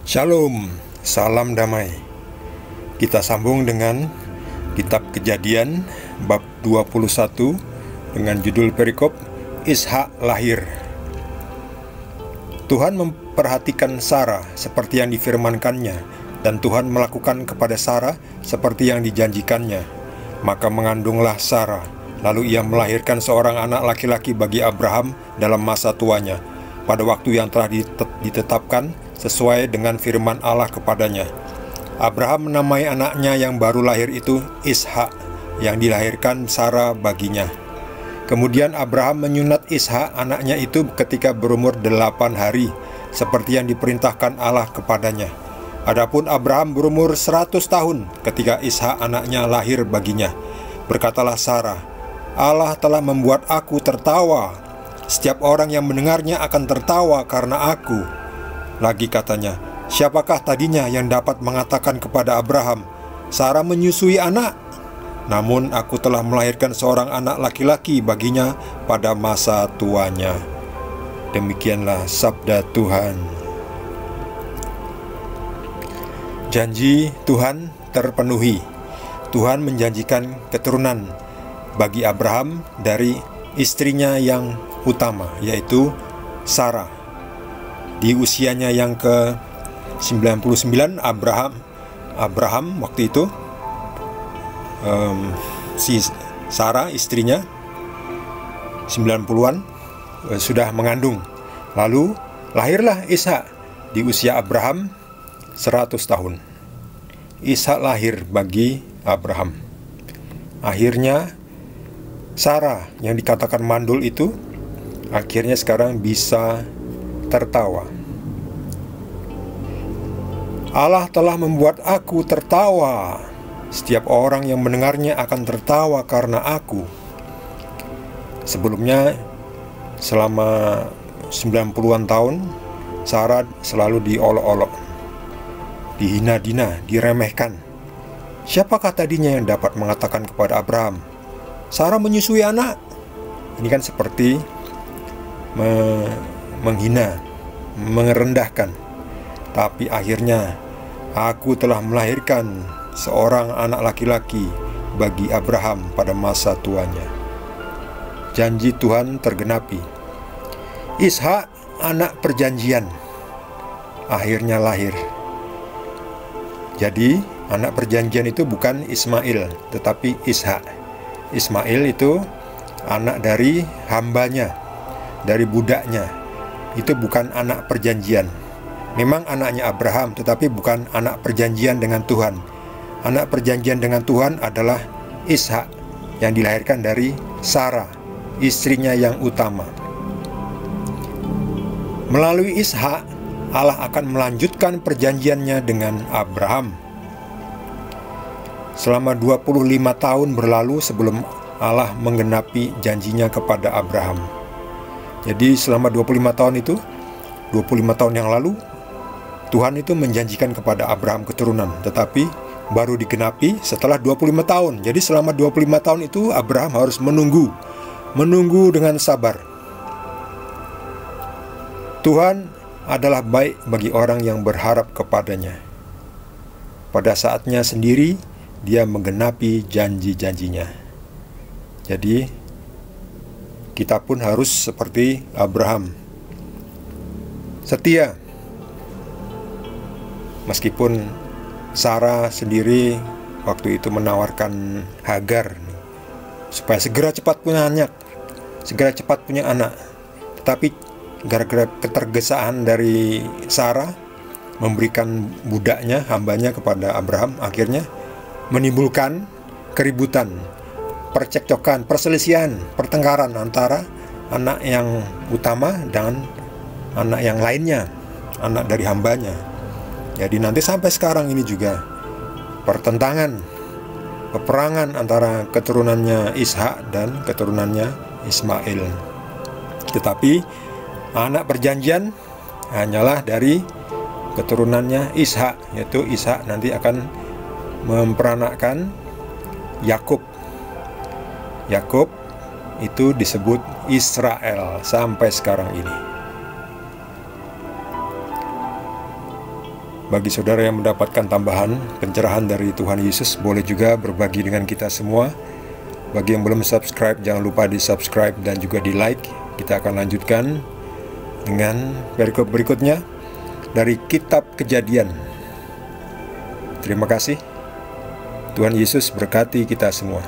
Shalom, salam damai. Kita sambung dengan Kitab Kejadian bab 21 dengan judul perikop Ishak lahir. Tuhan memperhatikan Sarah seperti yang difirmankannya, dan Tuhan melakukan kepada Sarah seperti yang dijanjikannya. Maka mengandunglah Sarah, lalu ia melahirkan seorang anak laki-laki bagi Abraham dalam masa tuanya, pada waktu yang telah ditetapkan sesuai dengan firman Allah kepadanya. Abraham menamai anaknya yang baru lahir itu Ishak, yang dilahirkan Sarah baginya. Kemudian Abraham menyunat Ishak anaknya itu ketika berumur 8 hari, seperti yang diperintahkan Allah kepadanya. Adapun Abraham berumur 100 tahun ketika Ishak anaknya lahir baginya. Berkatalah Sarah, Allah telah membuat aku tertawa. Setiap orang yang mendengarnya akan tertawa karena aku. Lagi katanya, siapakah tadinya yang dapat mengatakan kepada Abraham, Sarah menyusui anak? Namun aku telah melahirkan seorang anak laki-laki baginya pada masa tuanya. Demikianlah sabda Tuhan. Janji Tuhan terpenuhi. Tuhan menjanjikan keturunan bagi Abraham dari istrinya yang utama, yaitu Sarah. Di usianya yang ke-99, Abraham waktu itu, si Sarah istrinya 90-an sudah mengandung. Lalu lahirlah Ishak di usia Abraham 100 tahun. Ishak lahir bagi Abraham. Akhirnya Sarah yang dikatakan mandul itu akhirnya sekarang bisa tertawa. Allah telah membuat aku tertawa. Setiap orang yang mendengarnya akan tertawa karena aku. Sebelumnya, selama 90-an tahun, Sarah selalu diolok-olok, dihina-dina, diremehkan. Siapakah tadinya yang dapat mengatakan kepada Abraham, Sarah menyusui anak? Ini kan seperti menghina, merendahkan. Tapi akhirnya aku telah melahirkan seorang anak laki-laki bagi Abraham pada masa tuanya. Janji Tuhan tergenapi. Ishak, anak perjanjian, akhirnya lahir. Jadi anak perjanjian itu bukan Ismail, tetapi Ishak. Ismail itu anak dari hambanya, dari budaknya. Itu bukan anak perjanjian. Memang anaknya Abraham, tetapi bukan anak perjanjian dengan Tuhan. Anak perjanjian dengan Tuhan adalah Ishak, yang dilahirkan dari Sarah, istrinya yang utama. Melalui Ishak, Allah akan melanjutkan perjanjiannya dengan Abraham. Selama 25 tahun berlalu sebelum Allah menggenapi janjinya kepada Abraham. Jadi selama 25 tahun itu, 25 tahun yang lalu, Tuhan itu menjanjikan kepada Abraham keturunan, tetapi baru digenapi setelah 25 tahun. Jadi selama 25 tahun itu Abraham harus menunggu dengan sabar. Tuhan adalah baik bagi orang yang berharap kepadanya. Pada saatnya sendiri, Dia menggenapi janji-janjinya. Jadi, kita pun harus seperti Abraham, setia. Meskipun Sarah sendiri waktu itu menawarkan Hagar supaya segera cepat punya anak, tetapi gara-gara ketergesaan dari Sarah memberikan budaknya, hambanya kepada Abraham, akhirnya menimbulkan keributan, percekcokan, perselisihan, pertengkaran antara anak yang utama dan anak yang lainnya, anak dari hambanya. Jadi nanti sampai sekarang ini juga pertentangan, peperangan antara keturunannya Ishak dan keturunannya Ismail. Tetapi anak perjanjian hanyalah dari keturunannya Ishak, yaitu Ishak nanti akan memperanakkan Yakub. Yakub itu disebut Israel sampai sekarang ini. Bagi saudara yang mendapatkan tambahan pencerahan dari Tuhan Yesus, boleh juga berbagi dengan kita semua. Bagi yang belum subscribe, jangan lupa di subscribe dan juga di like. Kita akan lanjutkan dengan perikop berikutnya dari Kitab Kejadian. Terima kasih. Tuhan Yesus berkati kita semua.